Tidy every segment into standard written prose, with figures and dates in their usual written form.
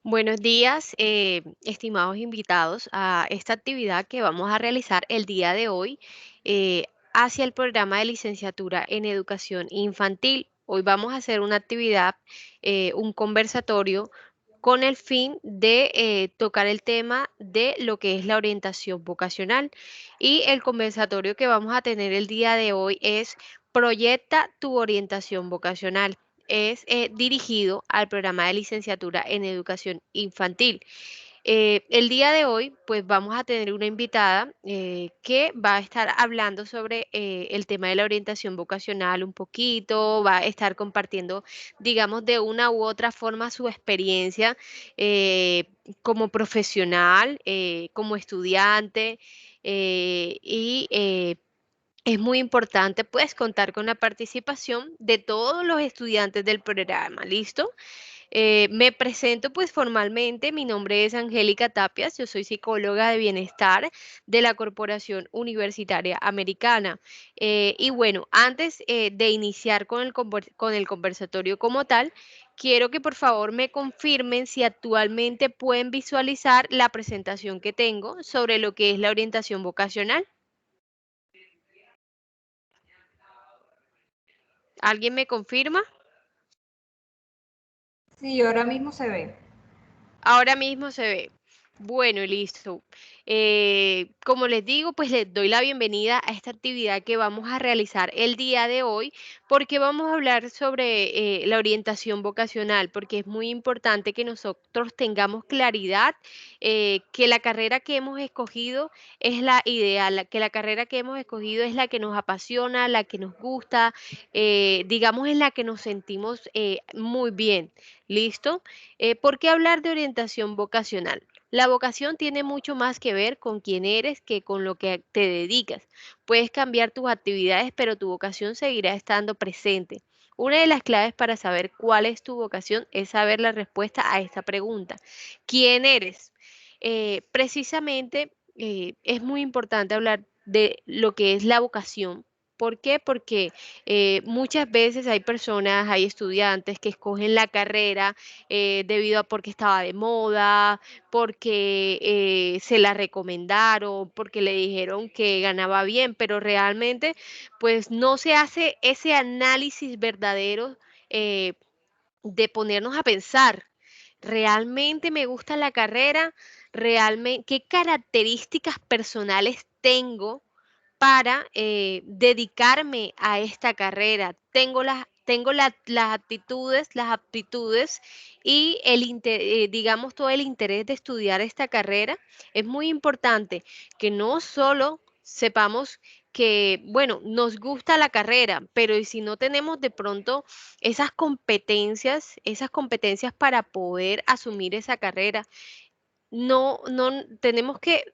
Buenos días, estimados invitados, a esta actividad que vamos a realizar el día de hoy eh, hacia el programa de licenciatura en educación infantil. Hoy vamos a hacer una actividad, un conversatorio con el fin de tocar el tema de lo que es la orientación vocacional. Y el conversatorio que vamos a tener el día de hoy es Proyecta tu orientación vocacional. Es dirigido al programa de licenciatura en educación infantil. El día de hoy, pues vamos a tener una invitada que va a estar hablando sobre el tema de la orientación vocacional un poquito, va a estar compartiendo, digamos, de una u otra forma su experiencia eh, como profesional, como estudiante y es muy importante pues contar con la participación de todos los estudiantes del programa, ¿listo? Me presento pues formalmente, mi nombre es Angélica Tapias, yo soy psicóloga de bienestar de la Corporación Universitaria Americana. Y bueno, antes de iniciar con con el conversatorio como tal, quiero que por favor me confirmen si actualmente pueden visualizar la presentación que tengo sobre lo que es la orientación vocacional. ¿Alguien me confirma? Sí, ahora mismo se ve. Ahora mismo se ve. Bueno, listo. Como les digo, pues les doy la bienvenida a esta actividad que vamos a realizar el día de hoy, porque vamos a hablar sobre la orientación vocacional, porque es muy importante que nosotros tengamos claridad que la carrera que hemos escogido es la ideal, que la carrera que hemos escogido es la que nos apasiona, la que nos gusta, digamos, es la que nos sentimos muy bien. ¿Listo? ¿Por qué hablar de orientación vocacional? La vocación tiene mucho más que ver con quién eres que con lo que te dedicas. Puedes cambiar tus actividades, pero tu vocación seguirá estando presente. Una de las claves para saber cuál es tu vocación es saber la respuesta a esta pregunta. ¿Quién eres? Precisamente es muy importante hablar de lo que es la vocación. ¿Por qué? Porque muchas veces hay personas, hay estudiantes que escogen la carrera debido a porque estaba de moda, porque se la recomendaron, porque le dijeron que ganaba bien, pero realmente pues no se hace ese análisis verdadero eh, de ponernos a pensar, ¿realmente me gusta la carrera? ¿Realmente qué características personales tengo para dedicarme a esta carrera? Las actitudes, las aptitudes y digamos, todo el interés de estudiar esta carrera. Es muy importante que no solo sepamos que, bueno, nos gusta la carrera, pero ¿y si no tenemos de pronto esas competencias para poder asumir esa carrera? No tenemos que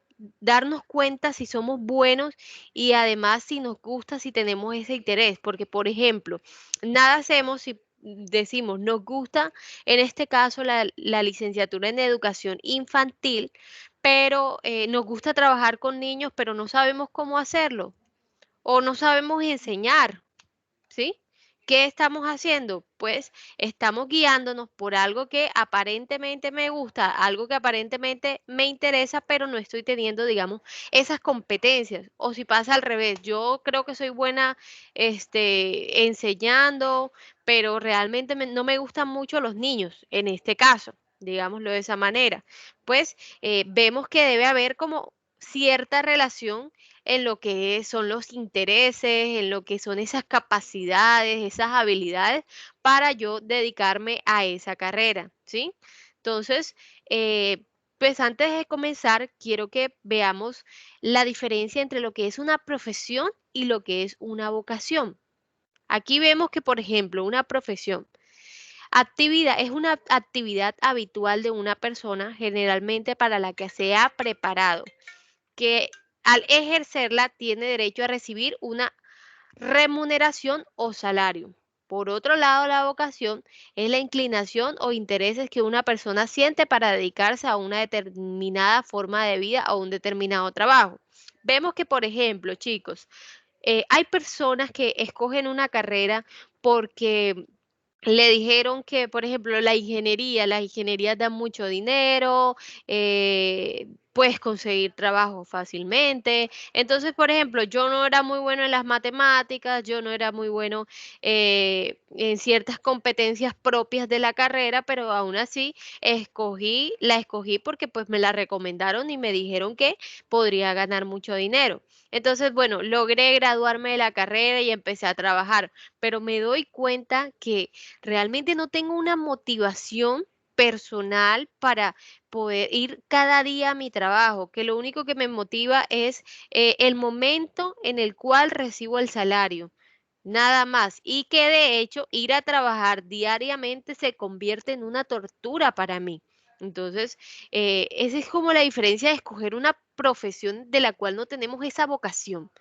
darnos cuenta si somos buenos y además si nos gusta, si tenemos ese interés, porque por ejemplo, nada hacemos si decimos nos gusta, en este caso la licenciatura en educación infantil, pero nos gusta trabajar con niños, pero no sabemos cómo hacerlo o no sabemos enseñar. ¿Sí? ¿Qué estamos haciendo? Pues estamos guiándonos por algo que aparentemente me gusta, algo que aparentemente me interesa, pero no estoy teniendo, digamos, esas competencias. O si pasa al revés, yo creo que soy buena, enseñando, pero realmente no me gustan mucho los niños, en este caso, digámoslo de esa manera. Pues vemos que debe haber como cierta relación en lo que son los intereses, en lo que son esas capacidades, esas habilidades para yo dedicarme a esa carrera, ¿sí? Entonces, pues antes de comenzar, quiero que veamos la diferencia entre lo que es una profesión y lo que es una vocación. Aquí vemos que, por ejemplo, una profesión, actividad, es una actividad habitual de una persona, generalmente para la que se ha preparado que al ejercerla tiene derecho a recibir una remuneración o salario. Por otro lado, la vocación es la inclinación o intereses que una persona siente para dedicarse a una determinada forma de vida o un determinado trabajo. Vemos que, por ejemplo, chicos, hay personas que escogen una carrera porque le dijeron que, por ejemplo, las ingenierías dan mucho dinero, puedes conseguir trabajo fácilmente. Entonces, por ejemplo, yo no era muy bueno en las matemáticas, yo no era muy bueno en ciertas competencias propias de la carrera, pero aún así la escogí porque pues me la recomendaron y me dijeron que podría ganar mucho dinero. Entonces, bueno, logré graduarme de la carrera y empecé a trabajar, pero me doy cuenta que realmente no tengo una motivación personal para poder ir cada día a mi trabajo, que lo único que me motiva es el momento en el cual recibo el salario, nada más. Y que de hecho ir a trabajar diariamente se convierte en una tortura para mí. Entonces, esa es como la diferencia de escoger una profesión de la cual no tenemos esa vocación.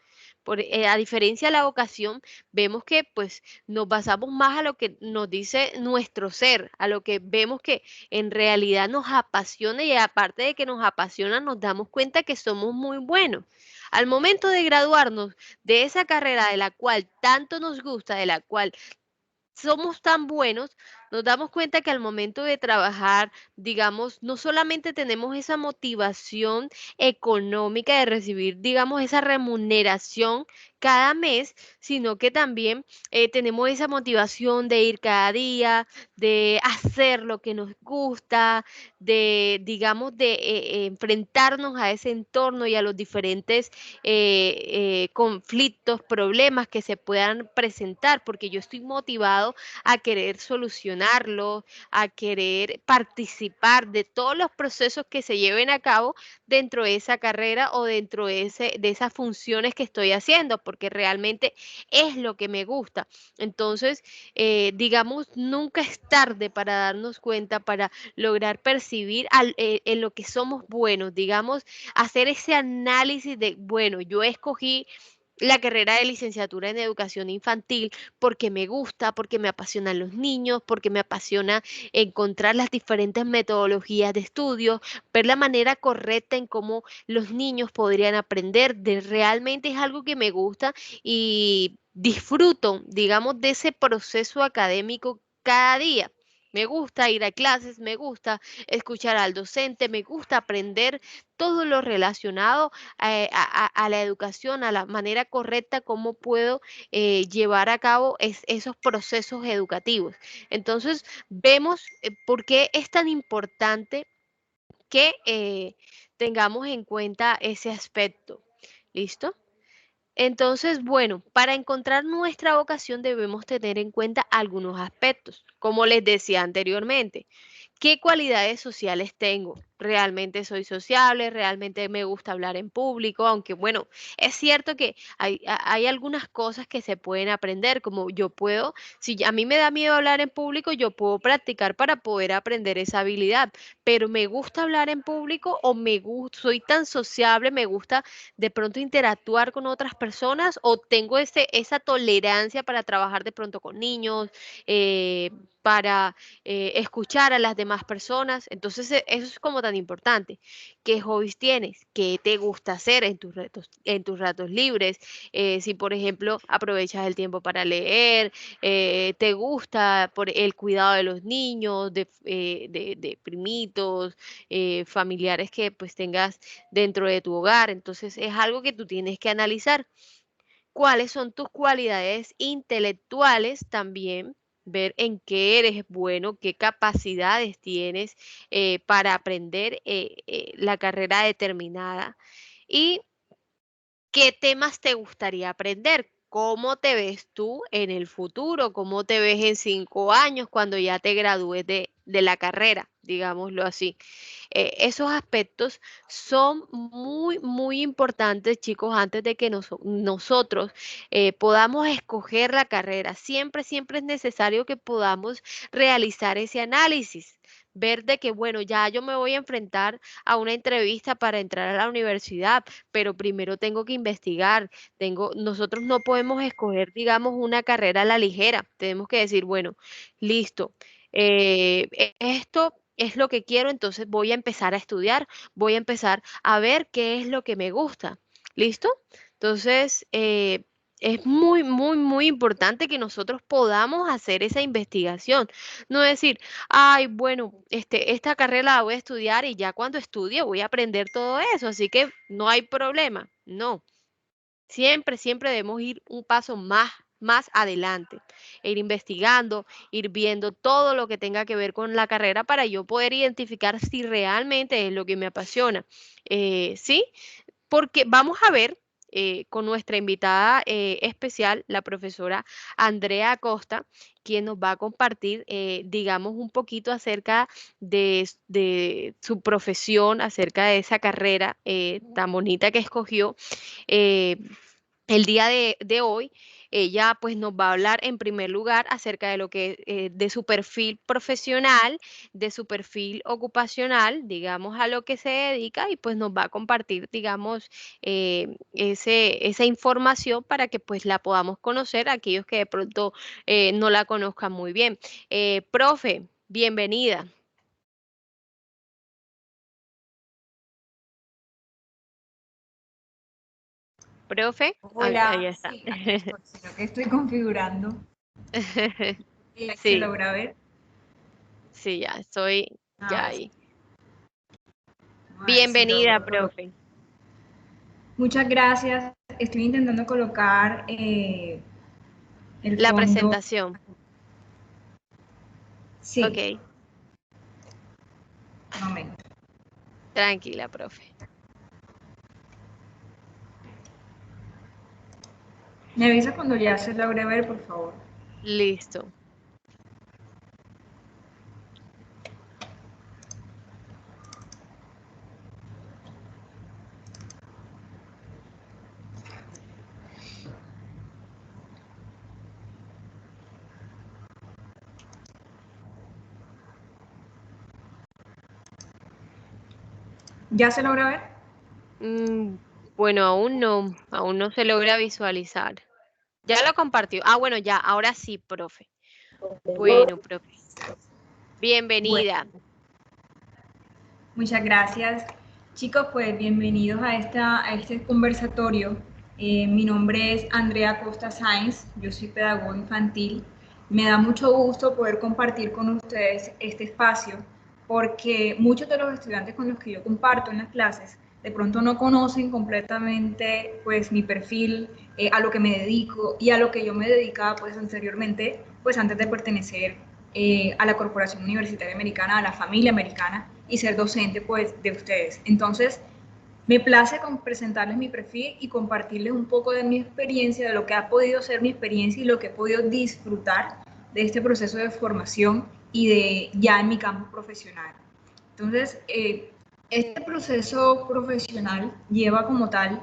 A diferencia de la vocación, vemos que pues nos basamos más a lo que nos dice nuestro ser, a lo que vemos que en realidad nos apasiona y aparte de que nos apasiona, nos damos cuenta que somos muy buenos. Al momento de graduarnos de esa carrera de la cual tanto nos gusta, de la cual somos tan buenos, nos damos cuenta que al momento de trabajar, digamos, no solamente tenemos esa motivación económica de recibir, digamos, esa remuneración cada mes, sino que también tenemos esa motivación de ir cada día, de hacer lo que nos gusta, de, digamos, de enfrentarnos a ese entorno y a los diferentes conflictos, problemas que se puedan presentar, porque yo estoy motivado a querer solucionarlo, a querer participar de todos los procesos que se lleven a cabo dentro de esa carrera o dentro de esas funciones que estoy haciendo, porque realmente es lo que me gusta. Entonces, digamos, nunca es tarde para darnos cuenta, para lograr percibir en lo que somos buenos, digamos, hacer ese análisis de, bueno, yo escogí la carrera de licenciatura en educación infantil porque me gusta, porque me apasionan los niños, porque me apasiona encontrar las diferentes metodologías de estudio, ver la manera correcta en cómo los niños podrían aprender, de realmente es algo que me gusta y disfruto, digamos, de ese proceso académico cada día. Me gusta ir a clases, me gusta escuchar al docente, me gusta aprender todo lo relacionado a la educación, a la manera correcta, cómo puedo llevar a cabo esos procesos educativos. Entonces, vemos por qué es tan importante que tengamos en cuenta ese aspecto. ¿Listo? Entonces, bueno, para encontrar nuestra vocación debemos tener en cuenta algunos aspectos, como les decía anteriormente. ¿Qué cualidades sociales tengo? ¿Realmente soy sociable? ¿Realmente me gusta hablar en público? Aunque bueno, es cierto que hay algunas cosas que se pueden aprender, como yo puedo, si a mí me da miedo hablar en público, yo puedo practicar para poder aprender esa habilidad, pero me gusta hablar en público o soy tan sociable, me gusta de pronto interactuar con otras personas o tengo esa tolerancia para trabajar de pronto con niños, para escuchar a las demás personas. Entonces, eso es como tan importante. ¿Qué hobbies tienes? ¿Qué te gusta hacer en tus ratos libres? Si, por ejemplo, aprovechas el tiempo para leer, te gusta por el cuidado de los niños, de primitos, familiares que pues tengas dentro de tu hogar. Entonces, es algo que tú tienes que analizar. ¿Cuáles son tus cualidades intelectuales también? Ver en qué eres bueno, qué capacidades tienes para aprender la carrera determinada y qué temas te gustaría aprender. ¿Cómo te ves tú en el futuro? ¿Cómo te ves en 5 años cuando ya te gradúes de la carrera? Digámoslo así. Esos aspectos son muy, muy importantes, chicos, antes de que nosotros podamos escoger la carrera. Siempre, siempre es necesario que podamos realizar ese análisis, ver de que, bueno, ya yo me voy a enfrentar a una entrevista para entrar a la universidad, pero primero tengo que investigar. Nosotros no podemos escoger, digamos, una carrera a la ligera. Tenemos que decir, bueno, listo. Esto es lo que quiero, entonces voy a empezar a estudiar, voy a empezar a ver qué es lo que me gusta. ¿Listo? Entonces, Es muy, muy, muy importante que nosotros podamos hacer esa investigación. No decir, ay, bueno, esta carrera la voy a estudiar y ya cuando estudie voy a aprender todo eso, así que no hay problema. No, siempre, siempre debemos ir un paso más adelante, e ir investigando, ir viendo todo lo que tenga que ver con la carrera para yo poder identificar si realmente es lo que me apasiona. ¿Sí? Porque vamos a ver con nuestra invitada especial, la profesora Andrea Acosta, quien nos va a compartir, digamos, un poquito acerca de su profesión, acerca de esa carrera tan bonita que escogió. eh, el día de hoy, ella pues nos va a hablar en primer lugar acerca de lo que de su perfil profesional, de su perfil ocupacional, digamos a lo que se dedica y pues nos va a compartir, digamos, esa información para que pues la podamos conocer aquellos que de pronto no la conozcan muy bien. Profe, bienvenida. Profe, ahí Hola, está. sí, aquí estoy, sino que estoy configurando. ¿Se Sí, logra ver? sí, ya estoy ya Ahora sí, ahí. a ver si Bienvenida, logro colocar. profe. Muchas gracias. Estoy intentando colocar el La fondo. presentación. Sí, Ok, un momento. tranquila, profe. Me avisa cuando ya se logre ver, por favor. Listo. ¿Ya se logra ver? Mm, bueno, aún no se logra visualizar. Ya lo compartió. Ah, bueno, ya, ahora sí, profe. Bueno, profe. Bueno, Bienvenida. muchas gracias. Chicos, pues bienvenidos a este conversatorio. Mi nombre es Andrea Costa Sáenz, yo soy pedagogo infantil. Me da mucho gusto poder compartir con ustedes este espacio porque muchos de los estudiantes con los que yo comparto en las clases de pronto no conocen completamente pues mi perfil, a lo que me dedico y a lo que yo me dedicaba pues anteriormente, pues antes de pertenecer a la Corporación Universitaria Americana, a la familia americana y ser docente pues de ustedes. Entonces, me place con presentarles mi perfil y compartirles un poco de mi experiencia, de lo que ha podido ser mi experiencia y lo que he podido disfrutar de este proceso de formación y de ya en mi campo profesional. Entonces, este proceso profesional lleva como tal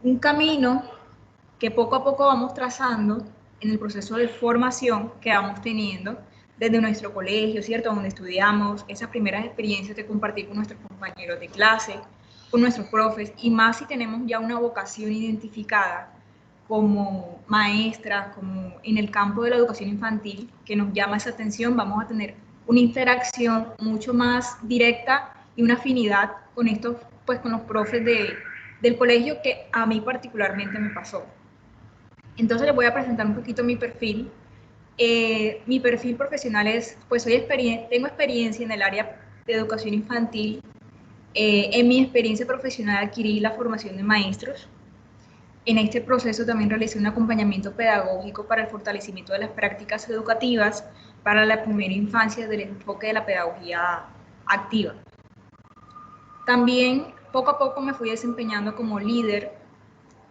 un camino que poco a poco vamos trazando en el proceso de formación que vamos teniendo desde nuestro colegio, ¿cierto? Donde estudiamos, esas primeras experiencias de compartir con nuestros compañeros de clase, con nuestros profes, y más si tenemos ya una vocación identificada como maestras, como en el campo de la educación infantil, que nos llama esa atención, vamos a tener una interacción mucho más directa y una afinidad con estos, pues con los profes del colegio que a mí particularmente me pasó. Entonces les voy a presentar un poquito mi perfil. Mi perfil profesional es, pues tengo experiencia en el área de educación infantil. En mi experiencia profesional adquirí la formación de maestros. En este proceso también realicé un acompañamiento pedagógico para el fortalecimiento de las prácticas educativas para la primera infancia del enfoque de la pedagogía activa. También poco a poco me fui desempeñando como líder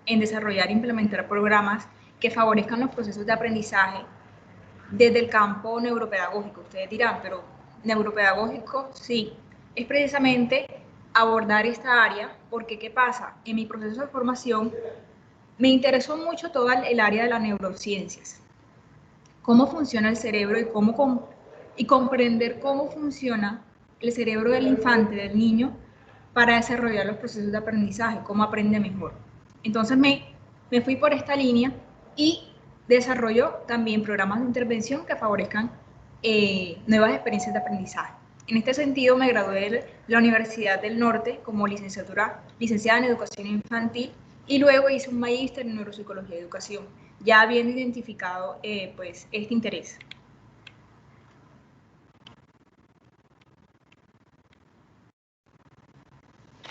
en desarrollar e implementar programas que favorezcan los procesos de aprendizaje desde el campo neuropedagógico. Ustedes dirán, pero neuropedagógico, sí, es precisamente abordar esta área porque ¿qué pasa? En mi proceso de formación me interesó mucho toda el área de las neurociencias, cómo funciona el cerebro y comprender cómo funciona el cerebro del infante, del niño, para desarrollar los procesos de aprendizaje, cómo aprende mejor. Entonces me fui por esta línea y desarrollo también programas de intervención que favorezcan nuevas experiencias de aprendizaje. En este sentido, me gradué de la Universidad del Norte como licenciada en Educación Infantil y luego hice un magíster en neuropsicología y educación, ya habiendo identificado pues este interés.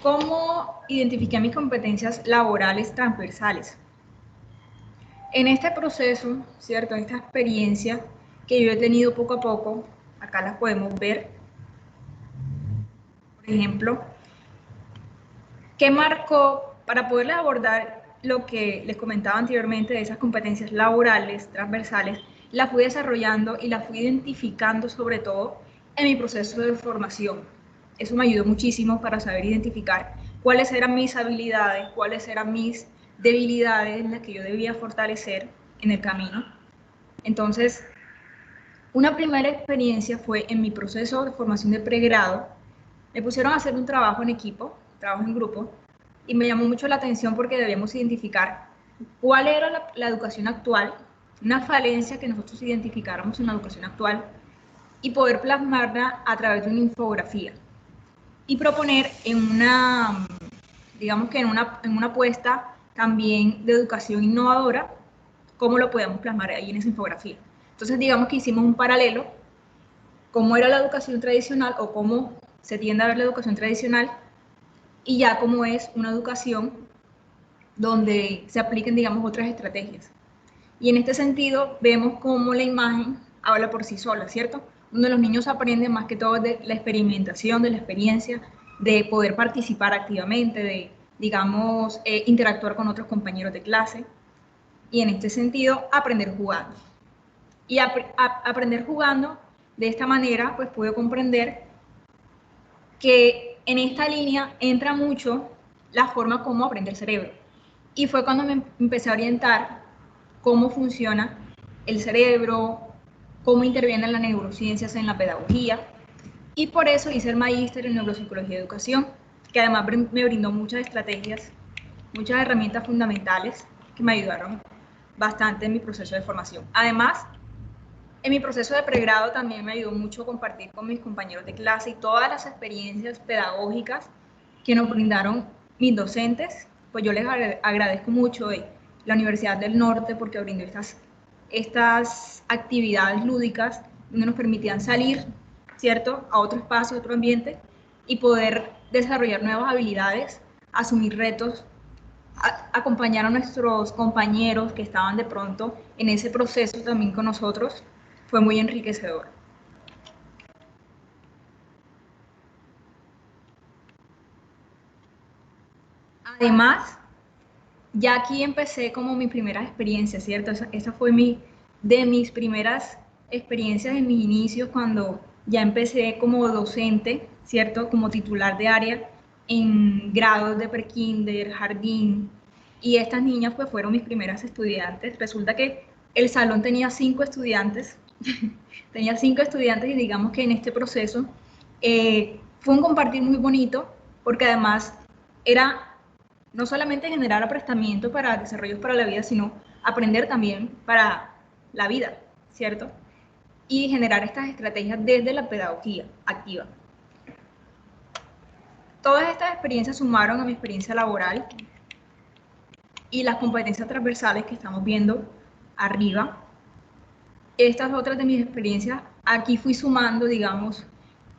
¿Cómo identifiqué mis competencias laborales transversales? En este proceso, ¿cierto? Esta experiencia que yo he tenido poco a poco, acá las podemos ver, por ejemplo, ¿qué marcó para poderles abordar lo que les comentaba anteriormente de esas competencias laborales transversales? Las fui desarrollando y las fui identificando sobre todo en mi proceso de formación. Eso me ayudó muchísimo para saber identificar cuáles eran mis habilidades, cuáles eran mis debilidades en las que yo debía fortalecer en el camino. Entonces, una primera experiencia fue en mi proceso de formación de pregrado. Me pusieron a hacer un trabajo en equipo, trabajo en grupo, y me llamó mucho la atención porque debíamos identificar cuál era la educación actual, una falencia que nosotros identificáramos en la educación actual y poder plasmarla a través de una infografía y proponer en una, digamos que en una apuesta también de educación innovadora, cómo lo podemos plasmar ahí en esa infografía. Entonces, digamos que hicimos un paralelo, cómo era la educación tradicional o cómo se tiende a ver la educación tradicional y ya cómo es una educación donde se apliquen, digamos, otras estrategias. Y en este sentido vemos cómo la imagen habla por sí sola, ¿cierto? Donde los niños aprenden más que todo de la experimentación, de la experiencia, de poder participar activamente, de, digamos, interactuar con otros compañeros de clase. Y en este sentido, aprender jugando. Y aprender jugando, de esta manera, pues puedo comprender que en esta línea entra mucho la forma como aprende el cerebro. Y fue cuando me empecé a orientar cómo funciona el cerebro, cómo intervienen las neurociencias en la pedagogía. Y por eso hice el magíster en neuropsicología y educación, que además me brindó muchas estrategias, muchas herramientas fundamentales que me ayudaron bastante en mi proceso de formación. Además, en mi proceso de pregrado también me ayudó mucho compartir con mis compañeros de clase y todas las experiencias pedagógicas que nos brindaron mis docentes. Pues yo les agradezco mucho de la Universidad del Norte porque brindó estas actividades lúdicas donde nos permitían salir, ¿cierto?, a otro espacio, a otro ambiente y poder desarrollar nuevas habilidades, asumir retos, acompañar a nuestros compañeros que estaban de pronto en ese proceso también con nosotros, fue muy enriquecedor. Además, ya aquí empecé como mi primera experiencia, ¿cierto? Esa fue de mis primeras experiencias en mis inicios cuando ya empecé como docente, ¿cierto? Como titular de área en grados de prekinder, jardín, y estas niñas pues fueron mis primeras estudiantes. Resulta que el salón tenía 5 estudiantes, tenía 5 estudiantes y digamos que en este proceso fue un compartir muy bonito porque además era no solamente generar aprestamiento para desarrollos para la vida, sino aprender también para la vida, ¿cierto? Y generar estas estrategias desde la pedagogía activa. Todas estas experiencias sumaron a mi experiencia laboral y las competencias transversales que estamos viendo arriba. Estas otras de mis experiencias, aquí fui sumando, digamos,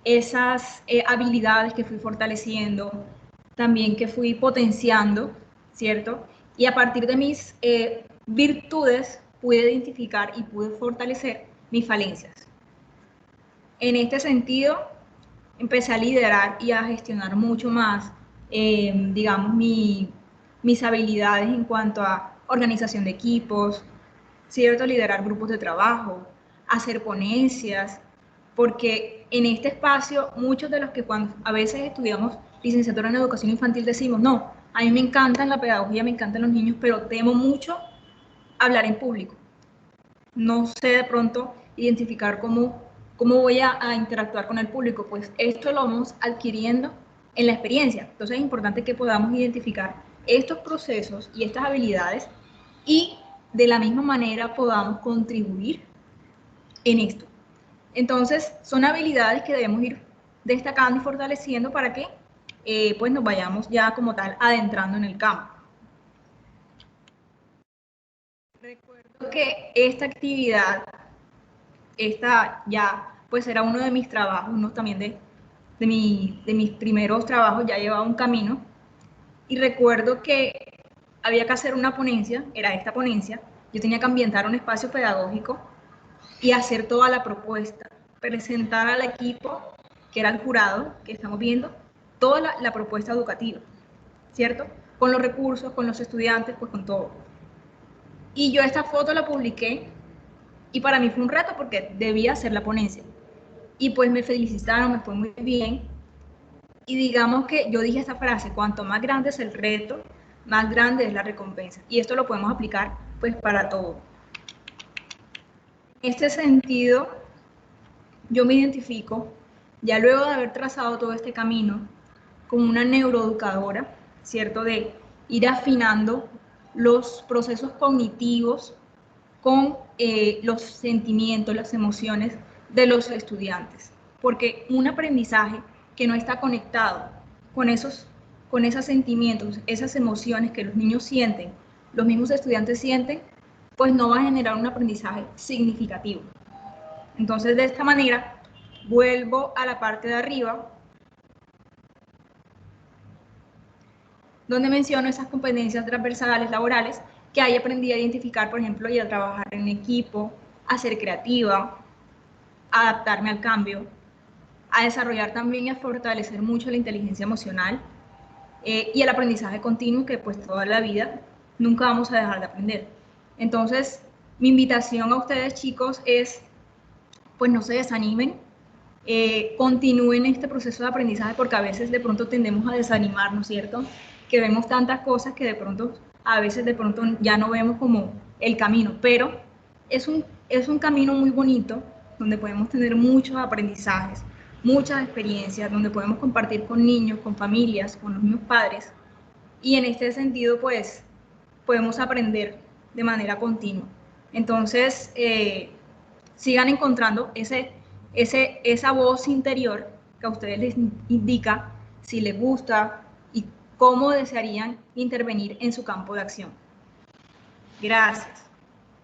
esas habilidades que fui fortaleciendo, también que fui potenciando, ¿cierto? Y a partir de mis virtudes pude identificar y pude fortalecer mis falencias. En este sentido, empecé a liderar y a gestionar mucho más, digamos, mis habilidades en cuanto a organización de equipos, ¿cierto? Liderar grupos de trabajo, hacer ponencias, porque en este espacio muchos de los que cuando a veces estudiamos licenciatura en educación infantil decimos, no, a mí me encanta la pedagogía, me encantan los niños, pero temo mucho hablar en público. No sé de pronto identificar cómo voy a interactuar con el público, pues esto lo vamos adquiriendo en la experiencia. Entonces es importante que podamos identificar estos procesos y estas habilidades y de la misma manera podamos contribuir en esto. Entonces, son habilidades que debemos ir destacando y fortaleciendo para que pues nos vayamos ya como tal adentrando en el campo. que esta actividad, esta ya, pues era uno de mis trabajos, uno también de mis primeros trabajos, ya llevaba un camino, y recuerdo que había que hacer una ponencia, era esta ponencia, yo tenía que ambientar un espacio pedagógico y hacer toda la propuesta, presentar al equipo, que era el jurado, que estamos viendo, toda la propuesta educativa, ¿cierto? Con los recursos, con los estudiantes, pues con todo. Y yo esta foto la publiqué y para mí fue un reto porque debía hacer la ponencia. Y pues me felicitaron, me fue muy bien. Y digamos que yo dije esta frase, cuanto más grande es el reto, más grande es la recompensa. Y esto lo podemos aplicar pues para todo. En este sentido, yo me identifico, ya luego de haber trazado todo este camino, como una neuroeducadora, ¿cierto? De ir afinando los procesos cognitivos con los sentimientos, las emociones de los estudiantes. Porque un aprendizaje que no está conectado con con esos sentimientos, esas emociones que los niños sienten, los mismos estudiantes sienten, pues no va a generar un aprendizaje significativo. Entonces, de esta manera, vuelvo a la parte de arriba, donde menciono esas competencias transversales laborales que ahí aprendí a identificar, por ejemplo, y a trabajar en equipo, a ser creativa, a adaptarme al cambio, a desarrollar también y a fortalecer mucho la inteligencia emocional y el aprendizaje continuo, que pues toda la vida nunca vamos a dejar de aprender. Entonces, mi invitación a ustedes, chicos, es pues no se desanimen, continúen este proceso de aprendizaje porque a veces de pronto tendemos a desanimarnos, ¿cierto? Que vemos tantas cosas que de pronto, a veces de pronto ya no vemos como el camino, pero es un camino muy bonito donde podemos tener muchos aprendizajes, muchas experiencias, donde podemos compartir con niños, con familias, con los mismos padres y en este sentido pues podemos aprender de manera continua. Entonces, sigan encontrando esa voz interior que a ustedes les indica si les gusta y cómo desearían intervenir en su campo de acción. Gracias.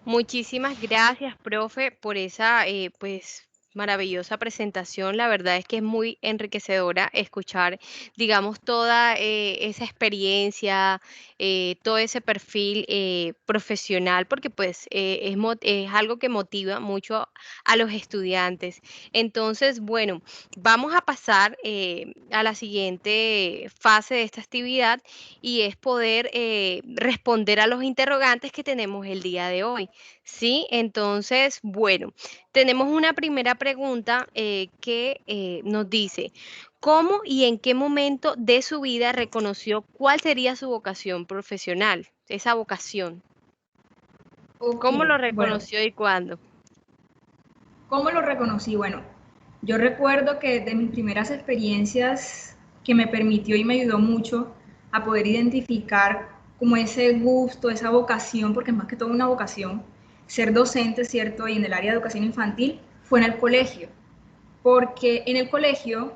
Muchísimas gracias, profe, por esa pues maravillosa presentación. La verdad es que es muy enriquecedora escuchar, digamos, toda esa experiencia, todo ese perfil profesional, porque pues es algo que motiva mucho a los estudiantes. Entonces, bueno, vamos a pasar a la siguiente fase de esta actividad y es poder responder a los interrogantes que tenemos el día de hoy. Sí, entonces, bueno, tenemos una primera pregunta que nos dice, ¿cómo y en qué momento de su vida reconoció cuál sería su vocación profesional? Esa vocación. Ok, ¿Cómo lo bueno, reconoció y cuándo? ¿cómo lo reconocí? Bueno, yo recuerdo que de mis primeras experiencias que me permitió y me ayudó mucho a poder identificar como ese gusto, esa vocación, porque es más que todo una vocación, ser docente, ¿cierto? Y en el área de educación infantil fue en el colegio, porque en el colegio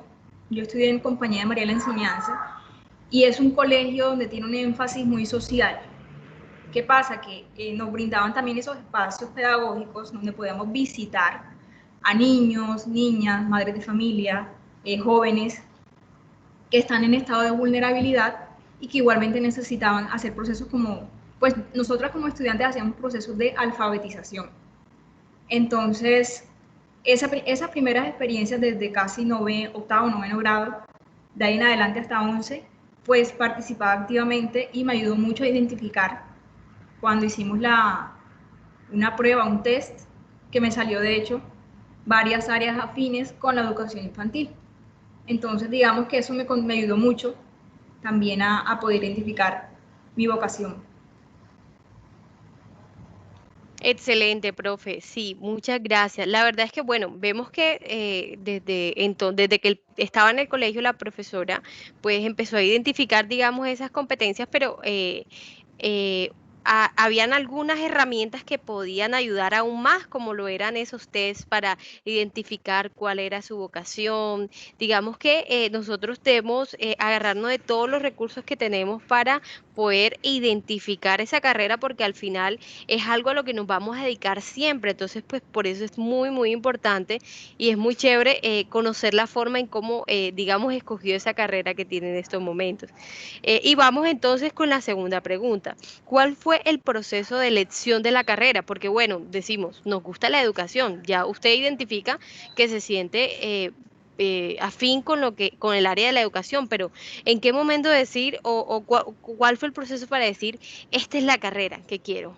yo estudié en Compañía de María de la Enseñanza y es un colegio donde tiene un énfasis muy social. ¿Qué pasa? Que nos brindaban también esos espacios pedagógicos donde podíamos visitar a niños, niñas, madres de familia, jóvenes que están en estado de vulnerabilidad y que igualmente necesitaban hacer procesos como, pues nosotras como estudiantes hacíamos procesos de alfabetización. Entonces, esas primeras experiencias desde casi octavo, noveno grado, de ahí en adelante hasta 11, pues participaba activamente y me ayudó mucho a identificar cuando hicimos una prueba, un test, que me salió de hecho varias áreas afines con la educación infantil. Entonces, digamos que eso me ayudó mucho también a poder identificar mi vocación. Excelente, profe. Sí, muchas gracias. La verdad es que, bueno, vemos que desde que estaba en el colegio la profesora, pues empezó a identificar, digamos, esas competencias, pero eh, habían algunas herramientas que podían ayudar aún más, como lo eran esos tests para identificar cuál era su vocación. Digamos que nosotros debemos agarrarnos de todos los recursos que tenemos para poder identificar esa carrera porque al final es algo a lo que nos vamos a dedicar siempre. Entonces, pues por eso es muy, muy importante y es muy chévere conocer la forma en cómo, digamos, escogió esa carrera que tiene en estos momentos. Y vamos entonces con la segunda pregunta. ¿Cuál fue el proceso de elección de la carrera? Porque bueno, decimos, nos gusta la educación. Ya usted identifica que se siente afín con con el área de la educación, pero ¿en qué momento decir cuál fue el proceso para decir, esta es la carrera que quiero?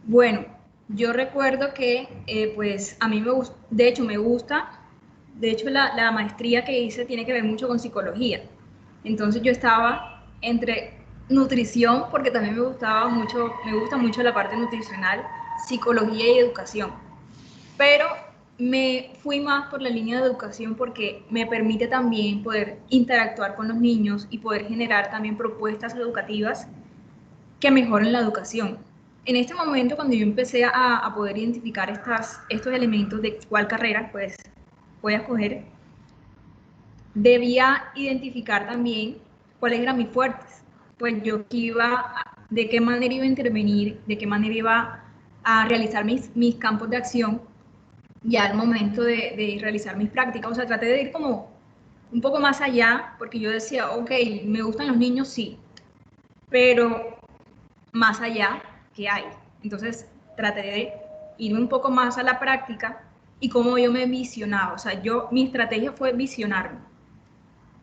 Bueno, yo recuerdo que pues a mí me gusta, de hecho me gusta, de hecho la maestría que hice tiene que ver mucho con psicología. Entonces yo estaba entre nutrición, porque también me gustaba mucho, me gusta mucho la parte nutricional, psicología y educación. Pero me fui más por la línea de educación porque me permite también poder interactuar con los niños y poder generar también propuestas educativas que mejoren la educación. En este momento, cuando yo empecé a poder identificar estos elementos de cuál carrera pues, voy a escoger, debía identificar también cuáles eran mis fuertes. Pues yo iba, de qué manera iba a intervenir, de qué manera iba a realizar mis campos de acción ya al momento de realizar mis prácticas. O sea, traté de ir como un poco más allá, porque yo decía, ok, me gustan los niños, sí, pero más allá que hay. Entonces traté de irme un poco más a la práctica y cómo yo me visionaba. O sea, mi estrategia fue visionarme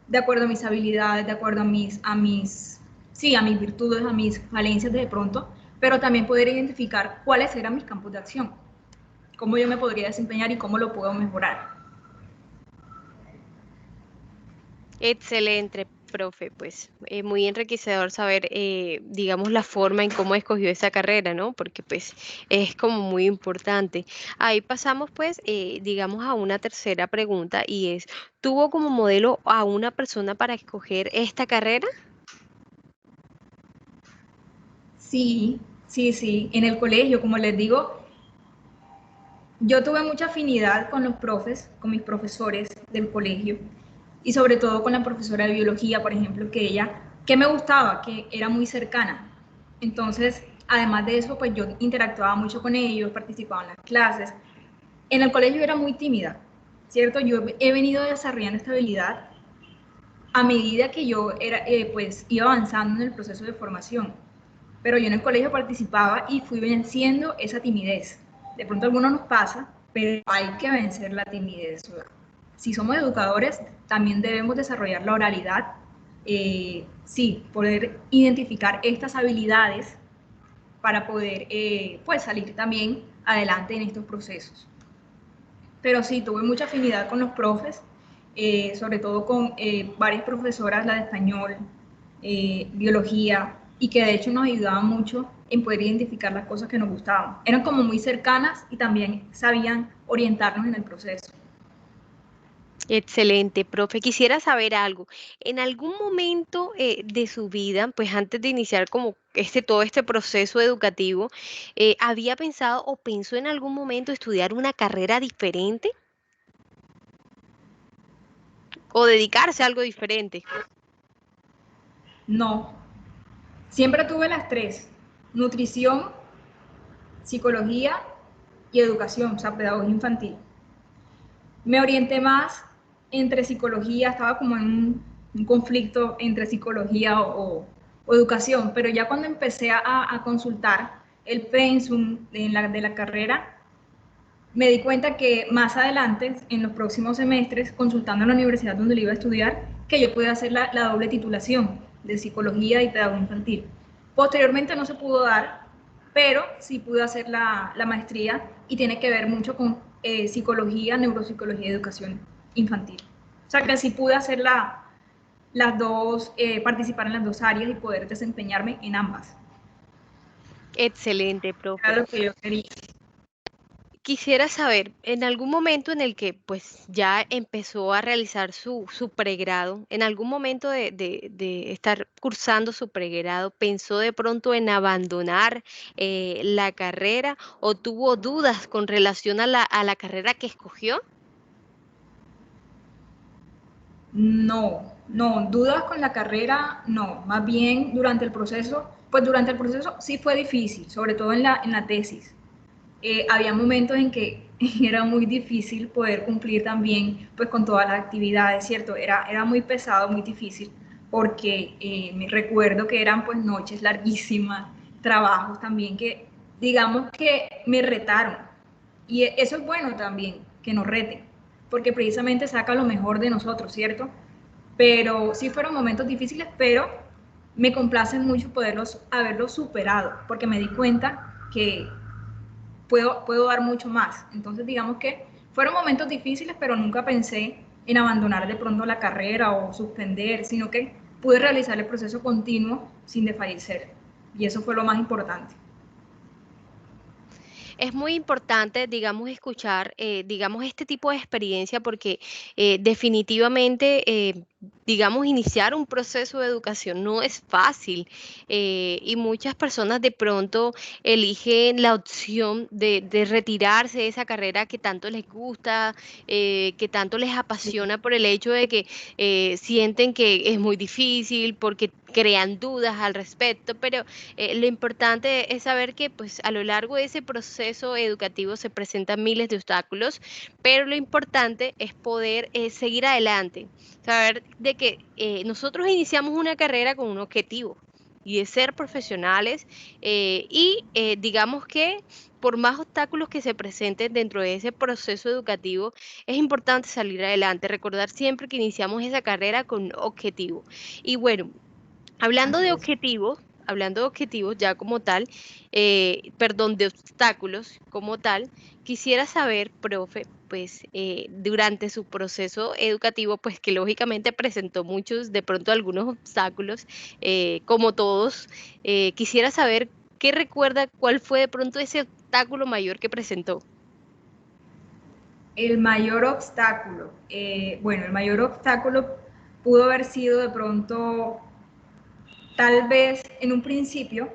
de acuerdo a mis habilidades, de acuerdo sí, a mis virtudes, a mis falencias de pronto, pero también poder identificar cuáles eran mis campos de acción, cómo yo me podría desempeñar y cómo lo puedo mejorar. Excelente, profe, pues muy enriquecedor saber, digamos, la forma en cómo escogió esa carrera, ¿no? Porque pues es como muy importante. Ahí pasamos pues, digamos, a una tercera pregunta y es, ¿tuvo como modelo a una persona para escoger esta carrera? Sí, sí, sí. En el colegio, como les digo, yo tuve mucha afinidad con los profes, con mis profesores del colegio y sobre todo con la profesora de biología, por ejemplo, que me gustaba, que era muy cercana. Entonces, además de eso, pues yo interactuaba mucho con ellos, participaba en las clases. En el colegio era muy tímida, ¿cierto? Yo he venido desarrollando esta habilidad a medida que yo pues iba avanzando en el proceso de formación. Pero yo en el colegio participaba y fui venciendo esa timidez. De pronto a algunos nos pasa, pero hay que vencer la timidez. Si somos educadores, también debemos desarrollar la oralidad, sí, poder identificar estas habilidades para poder pues salir también adelante en estos procesos. Pero sí, tuve mucha afinidad con los profes, sobre todo con varias profesoras, la de español, biología, y que de hecho nos ayudaban mucho en poder identificar las cosas que nos gustaban. Eran como muy cercanas y también sabían orientarnos en el proceso. Excelente, profe. Quisiera saber algo. ¿En algún momento de su vida, pues antes de iniciar como todo este proceso educativo, había pensado o pensó en algún momento estudiar una carrera diferente o dedicarse a algo diferente? No, siempre tuve las tres, nutrición, psicología y educación, o sea, pedagogía infantil. Me orienté más entre psicología, estaba como en un conflicto entre psicología o educación, pero ya cuando empecé a consultar el pensum de la carrera, me di cuenta que más adelante, en los próximos semestres, consultando en la universidad donde lo iba a estudiar, que yo podía hacer la doble titulación de psicología y pedagogía infantil. Posteriormente no se pudo dar, pero sí pude hacer la maestría y tiene que ver mucho con psicología, neuropsicología y educación infantil. O sea que sí pude hacer las dos, participar en las dos áreas y poder desempeñarme en ambas. Excelente, Era profe. lo que yo quería. Quisiera saber, en algún momento en el que pues ya empezó a realizar su pregrado, en algún momento de estar cursando su pregrado, ¿pensó de pronto en abandonar la carrera o tuvo dudas con relación a a la carrera que escogió? No, No, dudas con la carrera, no. Más bien durante el proceso, pues durante el proceso sí fue difícil, sobre todo en la tesis. Había momentos en que era muy difícil poder cumplir también pues con todas las actividades, ¿cierto? Era muy pesado, muy difícil, porque me recuerdo que eran pues noches larguísimas, trabajos también que digamos que me retaron. Y eso es bueno también, que nos reten, porque precisamente saca lo mejor de nosotros, ¿cierto? Pero sí fueron momentos difíciles, pero me complace mucho poderlos haberlos superado, porque me di cuenta que puedo dar mucho más. Entonces, digamos que fueron momentos difíciles, pero nunca pensé en abandonar de pronto la carrera o suspender, sino que pude realizar el proceso continuo sin desfallecer. Y eso fue lo más importante. Es muy importante, digamos, escuchar, digamos, este tipo de experiencia porque definitivamente, digamos, iniciar un proceso de educación no es fácil y muchas personas de pronto eligen la opción de retirarse de esa carrera que tanto les gusta, que tanto les Sí. apasiona por el hecho de que sienten que es muy difícil, porque crean dudas al respecto, pero lo importante es saber que pues a lo largo de ese proceso educativo se presentan miles de obstáculos, pero lo importante es poder seguir adelante, saber de que nosotros iniciamos una carrera con un objetivo y es ser profesionales digamos que por más obstáculos que se presenten dentro de ese proceso educativo, es importante salir adelante, recordar siempre que iniciamos esa carrera con un objetivo. Y bueno, Hablando Así de es. objetivos, hablando de objetivos ya como tal, perdón, de obstáculos como tal, quisiera saber, profe, pues durante su proceso educativo, pues que lógicamente presentó muchos, de pronto algunos obstáculos, como todos, quisiera saber qué recuerda, cuál fue de pronto ese obstáculo mayor que presentó. El mayor obstáculo, bueno, el mayor obstáculo pudo haber sido de pronto, tal vez en un principio,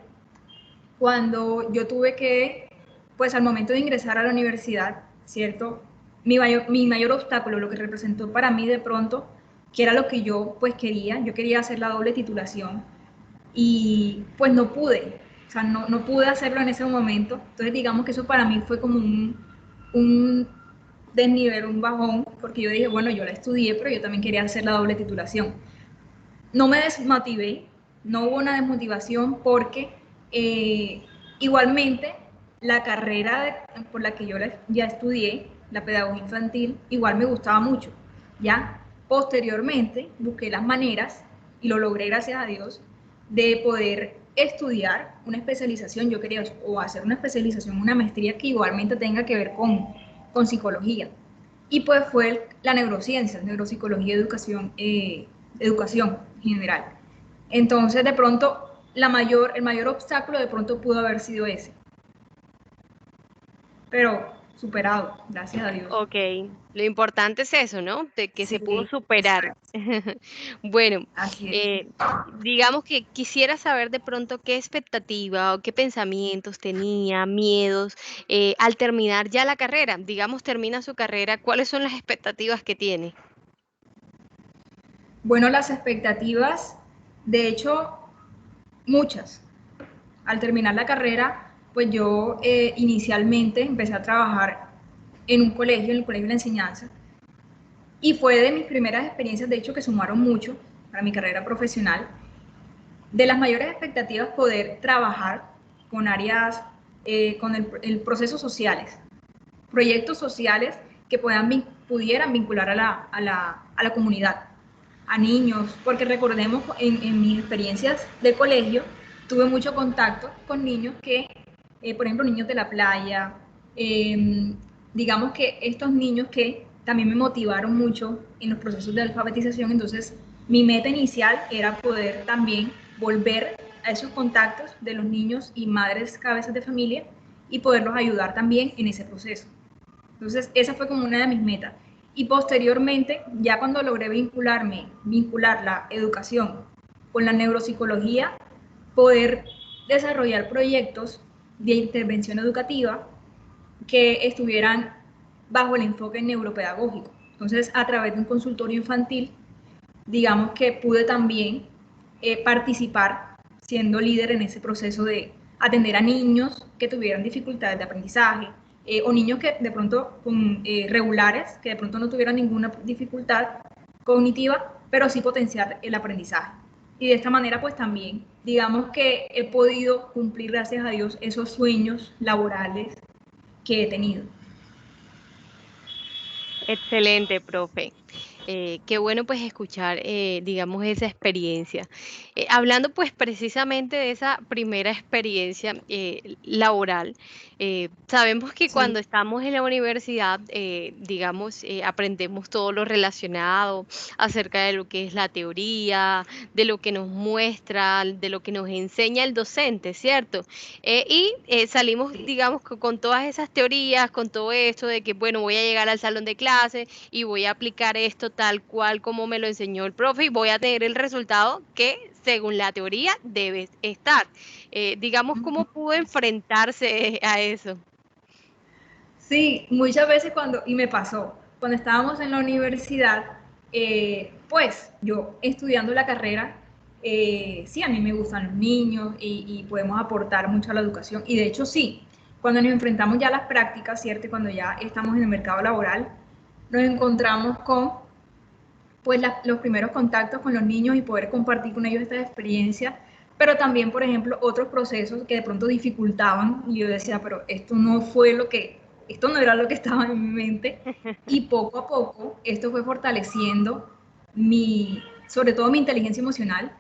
cuando yo tuve que, pues al momento de ingresar a la universidad, ¿cierto? Mi mayor obstáculo, lo que representó para mí de pronto, que era lo que yo pues quería, yo quería hacer la doble titulación y pues no pude, o sea, no pude hacerlo en ese momento, entonces digamos que eso para mí fue como un desnivel, un bajón, porque yo dije, bueno, yo la estudié, pero yo también quería hacer la doble titulación. No me desmotivé, no hubo una desmotivación porque eh, igualmente la carrera por la que yo ya estudié, la pedagogía infantil, igual me gustaba mucho. Ya posteriormente busqué las maneras, y lo logré gracias a Dios, de poder estudiar una especialización. Yo quería o hacer una especialización, una maestría que igualmente tenga que ver con psicología. Y pues fue la neurociencia, neuropsicología, educación en general. Entonces, de pronto, el mayor obstáculo de pronto pudo haber sido ese, pero superado, gracias a Dios. Ok, lo importante es eso, ¿no? De que se pudo Sí, superar. exacto, Bueno, así es. eh, digamos que quisiera saber de pronto qué expectativa o qué pensamientos tenía, miedos, al terminar ya la carrera. Digamos, termina su carrera, ¿cuáles son las expectativas que tiene? Bueno, las expectativas, de hecho, muchas. Al terminar la carrera, pues yo inicialmente empecé a trabajar en un colegio, en el colegio de la enseñanza, y fue de mis primeras experiencias, de hecho, que sumaron mucho para mi carrera profesional. De las mayores expectativas, poder trabajar con áreas, con el procesos sociales, proyectos sociales que pudieran vincular a la comunidad, a niños, porque recordemos, en mis experiencias de colegio, tuve mucho contacto con niños que, por ejemplo, niños de la playa, digamos que estos niños que también me motivaron mucho en los procesos de alfabetización. Entonces mi meta inicial era poder también volver a esos contactos de los niños y madres cabezas de familia y poderlos ayudar también en ese proceso. Entonces, esa fue como una de mis metas. Y posteriormente, ya cuando logré vincular la educación con la neuropsicología, poder desarrollar proyectos de intervención educativa que estuvieran bajo el enfoque neuropedagógico. Entonces, a través de un consultorio infantil, digamos que pude también participar siendo líder en ese proceso de atender a niños que tuvieran dificultades de aprendizaje o niños que de pronto regulares, que de pronto no tuvieran ninguna dificultad cognitiva, pero sí potenciar el aprendizaje. Y de esta manera, pues también, digamos que he podido cumplir, gracias a Dios, esos sueños laborales que he tenido. Excelente, profe. Qué bueno pues escuchar, digamos, esa experiencia. Hablando pues precisamente de esa primera experiencia laboral, sabemos que Sí. cuando estamos en la universidad, digamos, aprendemos todo lo relacionado acerca de lo que es la teoría, de lo que nos muestra, de lo que nos enseña el docente, ¿cierto? Salimos, digamos, con todas esas teorías, con todo esto de que, bueno, voy a llegar al salón de clase y voy a aplicar esto tal cual como me lo enseñó el profe y voy a tener el resultado que según la teoría debe estar. Digamos, ¿cómo pudo enfrentarse a eso? Sí, muchas veces y me pasó, cuando estábamos en la universidad, pues yo estudiando la carrera, sí, a mí me gustan los niños y podemos aportar mucho a la educación. Y de hecho sí, cuando nos enfrentamos ya a las prácticas, ¿cierto? Cuando ya estamos en el mercado laboral, nos encontramos con pues los primeros contactos con los niños y poder compartir con ellos estas experiencias, pero también, por ejemplo, otros procesos que de pronto dificultaban y yo decía, pero esto no era lo que estaba en mi mente y poco a poco esto fue fortaleciendo sobre todo mi inteligencia emocional,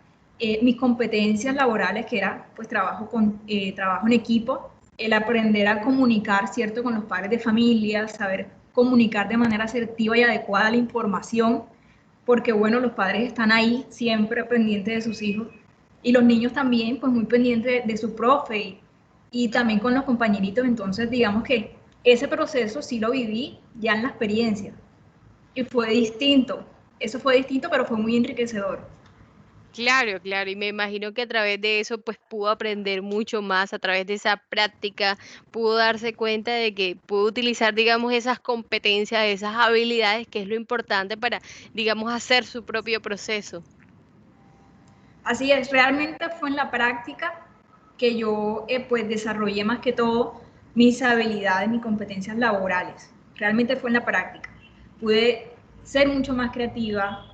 mis competencias laborales, que era pues trabajo en equipo, el aprender a comunicar, ¿cierto?, con los padres de familia, saber comunicar de manera asertiva y adecuada la información, porque bueno, los padres están ahí siempre pendientes de sus hijos y los niños también, pues muy pendientes de su profe y también con los compañeritos. Entonces, digamos que ese proceso sí lo viví ya en la experiencia y fue distinto. Eso fue distinto, pero fue muy enriquecedor. Claro, claro, y me imagino que a través de eso pues pudo aprender mucho más, a través de esa práctica, pudo darse cuenta de que pudo utilizar, digamos, esas competencias, esas habilidades, que es lo importante para, digamos, hacer su propio proceso. Así es, realmente fue en la práctica que yo pues desarrollé más que todo mis habilidades, mis competencias laborales. Realmente fue en la práctica. Pude ser mucho más creativa,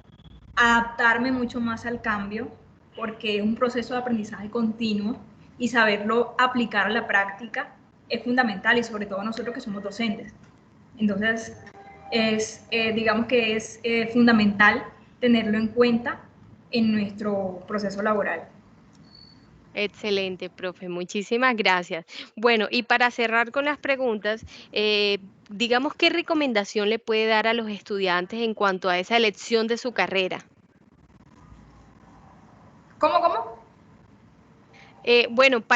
adaptarme mucho más al cambio, porque es un proceso de aprendizaje continuo y saberlo aplicar a la práctica es fundamental y sobre todo nosotros que somos docentes. Entonces, digamos que es fundamental tenerlo en cuenta en nuestro proceso laboral. Excelente, profe, muchísimas gracias. Bueno, y para cerrar con las preguntas, digamos, ¿qué recomendación le puede dar a los estudiantes en cuanto a esa elección de su carrera? ¿Cómo? Bueno, Me repito.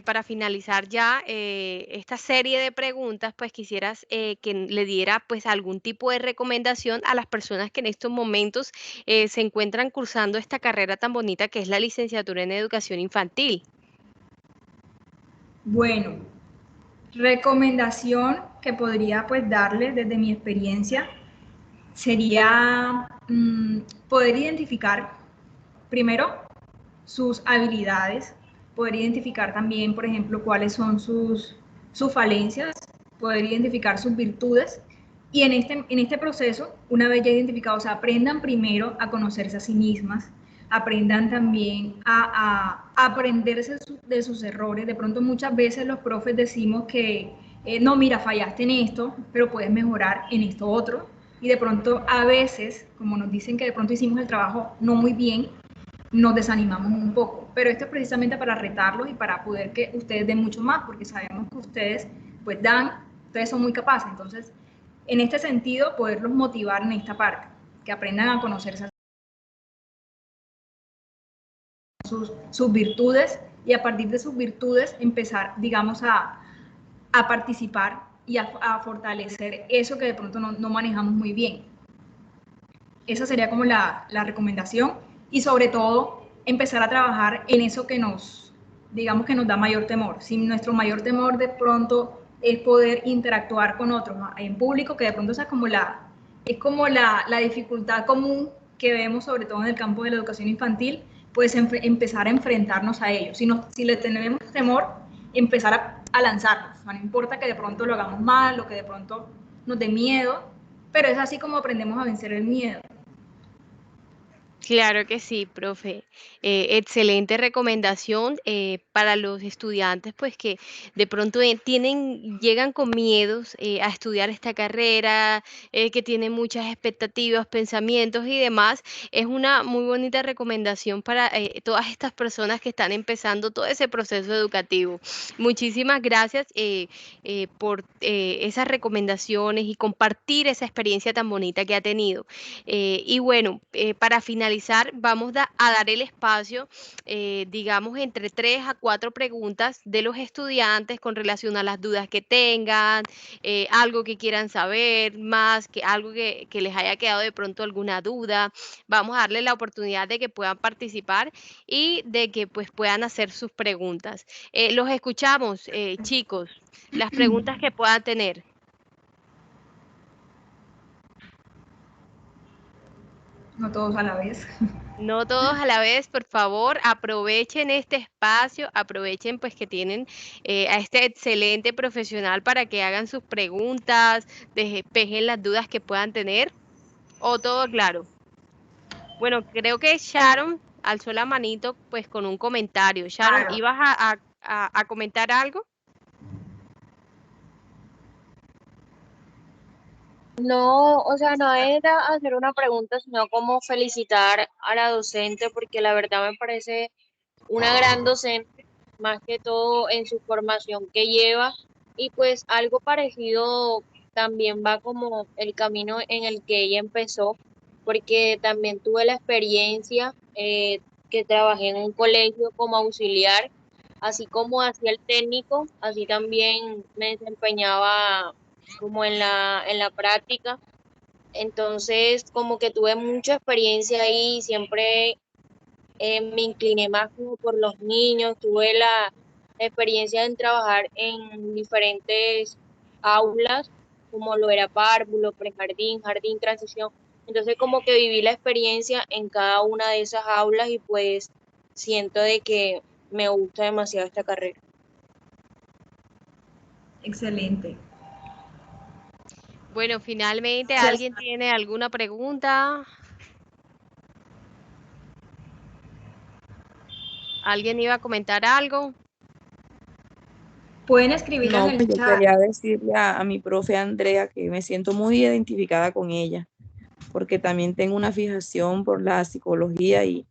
para finalizar ya esta serie de preguntas, pues quisieras que le diera pues algún tipo de recomendación a las personas que en estos momentos se encuentran cursando esta carrera tan bonita que es la licenciatura en educación infantil. Bueno, recomendación que podría pues darle desde mi experiencia sería poder identificar primero sus habilidades, poder identificar también, por ejemplo, cuáles son sus falencias, poder identificar sus virtudes. Y en este proceso, una vez ya identificados, aprendan primero a conocerse a sí mismas, aprendan también a aprenderse de sus errores. De pronto muchas veces los profes decimos que, no, mira, fallaste en esto, pero puedes mejorar en esto otro. Y de pronto a veces, como nos dicen que de pronto hicimos el trabajo no muy bien, nos desanimamos un poco. Pero esto es precisamente para retarlos y para poder que ustedes den mucho más, porque sabemos que ustedes pues ustedes son muy capaces. Entonces, en este sentido, poderlos motivar en esta parte, que aprendan a conocerse sus virtudes y a partir de sus virtudes empezar, digamos, a participar y a fortalecer eso que de pronto no manejamos muy bien. Esa sería como la recomendación y sobre todo empezar a trabajar en eso que digamos que nos da mayor temor. Si nuestro mayor temor de pronto es poder interactuar con otros, ¿no?, en público, que de pronto esa es como es como la dificultad común que vemos, sobre todo en el campo de la educación infantil, pues empezar a enfrentarnos a ello. Si le tenemos temor, empezar a lanzarnos. No importa que de pronto lo hagamos mal o que de pronto nos dé miedo, pero es así como aprendemos a vencer el miedo. Claro que sí, profe. Excelente recomendación para los estudiantes, pues que de pronto llegan con miedos a estudiar esta carrera, que tienen muchas expectativas, pensamientos y demás. Es una muy bonita recomendación para todas estas personas que están empezando todo ese proceso educativo. Muchísimas gracias por esas recomendaciones y compartir esa experiencia tan bonita que ha tenido. Y bueno, para finalizar, a dar el espacio, digamos, entre 3 a 4 preguntas de los estudiantes con relación a las dudas que tengan, algo que quieran saber más, que algo que les haya quedado de pronto alguna duda. Vamos a darle la oportunidad de que puedan participar y de que pues puedan hacer sus preguntas. Los escuchamos, chicos, las preguntas que puedan tener. No todos a la vez. No todos a la vez, por favor, aprovechen este espacio, aprovechen pues que tienen a este excelente profesional para que hagan sus preguntas, despejen las dudas que puedan tener, o todo claro. Bueno, creo que Sharon alzó la manito pues con un comentario. Sharon, Claro. ¿ibas a comentar algo? No, o sea, no era hacer una pregunta, sino como felicitar a la docente, porque la verdad me parece una gran docente, más que todo en su formación que lleva, y pues algo parecido también va como el camino en el que ella empezó, porque también tuve la experiencia que trabajé en un colegio como auxiliar, así como hacía el técnico, así también me desempeñaba como en la práctica. Entonces, como que tuve mucha experiencia ahí, siempre me incliné más como por los niños, tuve la experiencia en trabajar en diferentes aulas, como lo era párvulo, prejardín, jardín, transición. Entonces, como que viví la experiencia en cada una de esas aulas y pues siento de que me gusta demasiado esta carrera. Excelente. Bueno, finalmente, Gracias. ¿alguien tiene alguna pregunta? ¿Alguien iba a comentar algo? Pueden escribirlo en No, el pues yo chat. quería decirle a mi profe Andrea que me siento muy identificada con ella, porque también tengo una fijación por la psicología y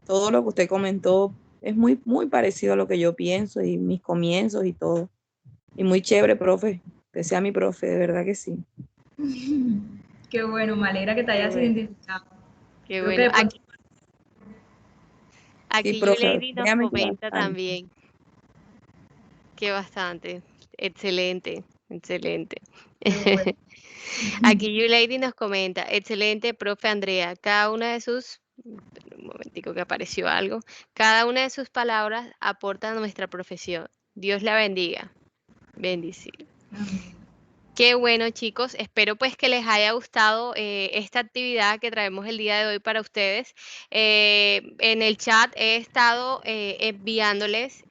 todo lo que usted comentó es muy, muy parecido a lo que yo pienso y mis comienzos y todo. Y muy chévere, profe, que sea mi profe, de verdad que sí. Qué bueno, me alegra que te Qué hayas bueno, identificado. qué Creo que bueno. de pronto Sí, Aquí profe, Lady nos créame que comenta bastante. también que bastante. Excelente, excelente. qué bueno. Aquí Lady nos comenta, excelente, profe Andrea. Cada una de sus, un momentico que apareció algo, cada una de sus palabras aporta a nuestra profesión. Dios la bendiga. Bendición. Amén. Qué bueno, chicos. Espero pues que les haya gustado esta actividad que traemos el día de hoy para ustedes. En el chat he estado enviándoles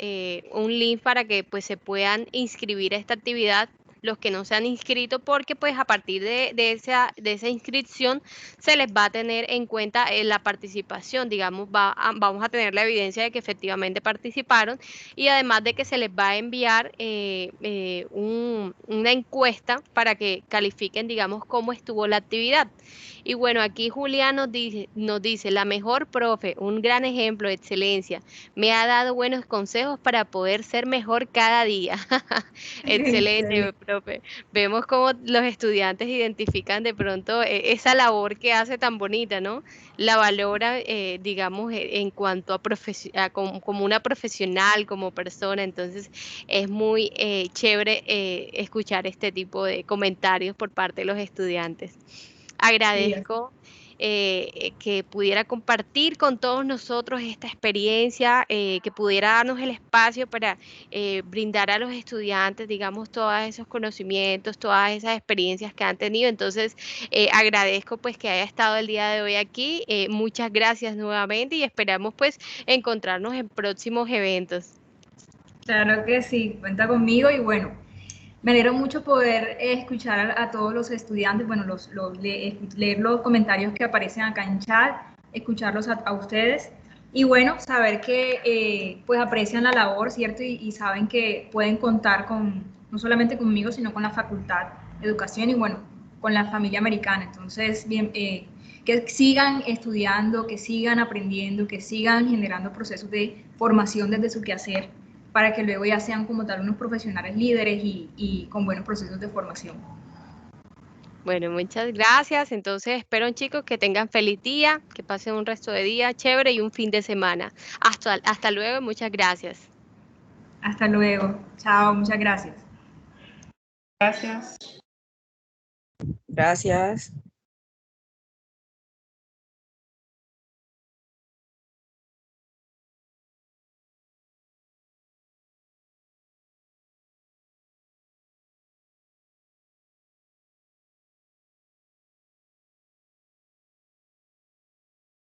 un link para que pues se puedan inscribir a esta actividad los que no se han inscrito, porque pues a partir de esa inscripción se les va a tener en cuenta la participación, digamos, vamos a tener la evidencia de que efectivamente participaron y además de que se les va a enviar una encuesta para que califiquen, digamos, cómo estuvo la actividad. Y bueno, aquí Julián nos dice, la mejor profe, un gran ejemplo de excelencia, me ha dado buenos consejos para poder ser mejor cada día. Excelente, Excelente. profe. Vemos cómo los estudiantes identifican de pronto esa labor que hace tan bonita, ¿no? La valora, digamos, en cuanto como una profesional, como persona. Entonces, es muy chévere escuchar este tipo de comentarios por parte de los estudiantes. Sí, Agradezco que pudiera compartir con todos nosotros esta experiencia, que pudiera darnos el espacio para brindar a los estudiantes, digamos, todos esos conocimientos, todas esas experiencias que han tenido. Entonces, agradezco pues que haya estado el día de hoy aquí. Muchas gracias nuevamente y esperamos pues encontrarnos en próximos eventos. Claro que sí, cuenta conmigo y bueno, me alegro mucho poder escuchar a todos los estudiantes, bueno, leer los comentarios que aparecen acá en chat, escucharlos a ustedes y bueno, saber que pues aprecian la labor, ¿cierto? Y saben que pueden contar con, no solamente conmigo, sino con la Facultad de Educación y bueno, con la familia americana. Entonces, bien, que sigan estudiando, que sigan aprendiendo, que sigan generando procesos de formación desde su quehacer para que luego ya sean como tal unos profesionales líderes y con buenos procesos de formación. Bueno, muchas gracias. Entonces, espero, chicos, que tengan feliz día, que pasen un resto de día chévere y un fin de semana. Hasta luego y muchas gracias. Hasta luego. Chao, muchas gracias. Gracias. Gracias.